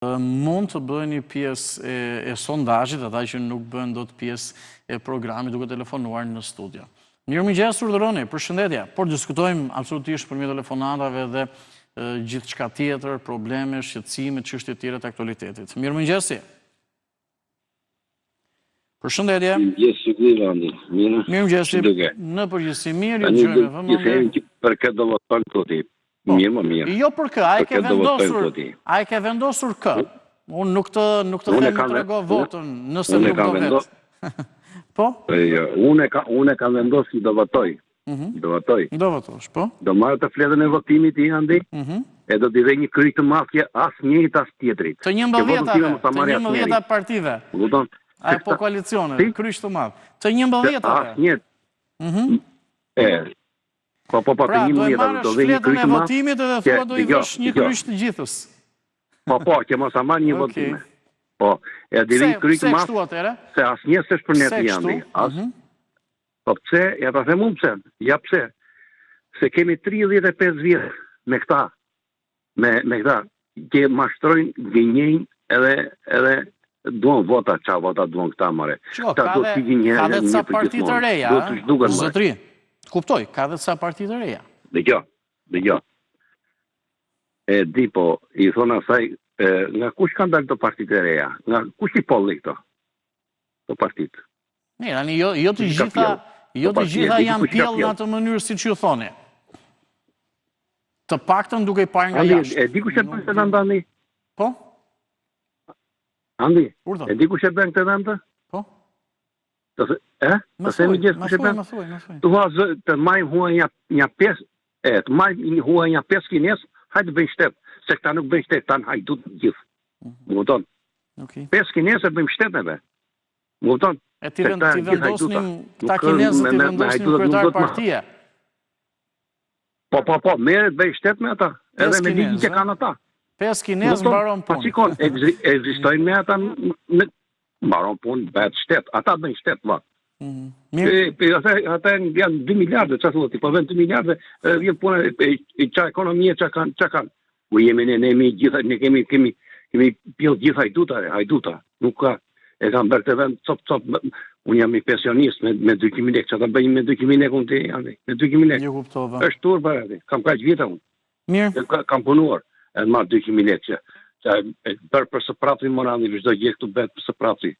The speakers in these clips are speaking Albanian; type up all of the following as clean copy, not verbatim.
mund të bëni pjesë e sondazhit, ata që nuk bën dot pjesë e programit duke telefonuar në studio. Mirëmëngjes urdhëroni, përshëndetje. Por diskutojmë absolutisht përmjet telefonatave dhe gjithçka tjetër, probleme, shqetësime, çështje të tjera të aktualitetit. Mirëmëngjes. Përshëndetje. Mirëmëngjes. Në përgjithësi mirë, ju dëgjojmë vëmendje. Për këtë do të thonë këtu. Mirë. Jo për kë, a e ke vendosur kë. Unë nuk të them të trego votën nëse nuk do vetë. Po? Unë e kam vendosur do votoj. Do votosh, po? Do marrë të fletën e votimit i andi, e do t'i dhe një kryq të mafje as njëjit as tjetrit. Të 11 partive. A po koalicione, kryq të madh. Të 11. As njët. Pra, do e marrësh fletën e votimit edhe thua do i vësh një kryq të gjithës. Po, që mos a marrë një votime. Po, e dhe një kryq të madh, se as njët s'është për netë jandi. Po pse, ja ta them unë pse, ja pse. Se kemi 35 vjetë me këta, me këta, që mashtrojnë, gënjejnë edhe duon vota, qa vota duon këta mare. Ka dhe ca partit të reja, zotri, kuptoj, ka dhe ca partit të reja. Dhe gjo. E di po, i thonë asaj, nga kush kanë dalë të partit të reja? Nga kush i polli këto? Të partit? Mirë, jo të gjitha janë pjellë në atë mënyrë si që ju thoni. Të paktën duke i parë nga jashtë. E di kush e bën këtë ndani? Po? Andi, e di kush e bën këtë ndani? Po? Të themi gjithë kush e bën? Të majmë huaj një pjesë, të majmë huaj një pjesë kines, hajtë bëjmë shtetë, se këta nuk bëjmë shtetë, tanë hajtë të gjithë. Më vëton? Pjesë kines e bëjmë shtetë neve. Më vëton? E ti vendosnim këta kinesë, ti vendosnim kryetar partije. Po, meret bëj shtetë me ata, edhe me ligjë që kanë ata. 5 kinesë mbaron punë. Pacikon, egzistojnë me ata, mbaron punë, bëhet shtetë, ata bëjnë shtetë, va. Ata janë 2 miliardë, që thua ti, po vend 2 miliardë, vjen puna, qa ekonomie, qa kanë. U jemi ne gjitha, ne kemi pjellë gjitha hajduta, nuk ka. E kam bërë të vend, cop, unë jam i pensionist me 2.000 lekë, që ta bëjmë me 2.000 lekë unë të janë, me 2.000 lekë. Një kuptova. Është tur për ati, kam kaq vita unë. Mirë. Kam punuar, e në marë 2.000 lekë, që e bërë për së prapri morani, vështë do gjithë këtu betë për së prapri.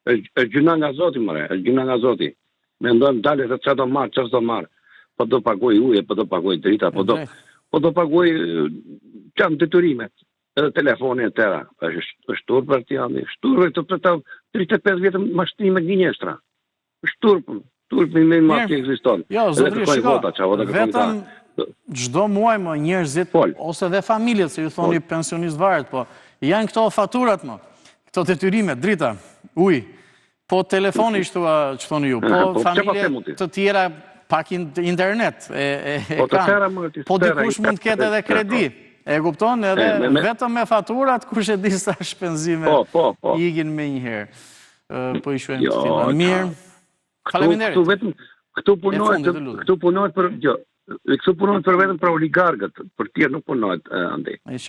E gjuna nga zoti, mëre, e gjuna nga zoti. Me ndonë dalet e që do marë, që do marë. Po do pagoj uje, po do pagoj drita, po do pagoj qanë deturimet. Edhe telefoni e tëra, është tur për t'i andi, shtur të për të 35 vjetë mashtrime gënjeshtra. Shtur për me marë që eksiston. Jo, zotri, shiko, vetëm gjdo muaj më njerëzit, ose dhe familjet, se ju thoni pensionist varet, po janë këto faturat më, këto detyrimet, drita, uj, po telefoni shtua që thoni ju, po familjet të tjera pak internet, po dikush mund të ketë edhe kredi. E kupton edhe vetëm me faturat kush e di sa shpenzime ikin me njëherë. Po i shuajmë të tila. Mirë. Faleminderit. Këtu punohet për vetëm për oligarkët, për tjerë nuk punohet, Andi.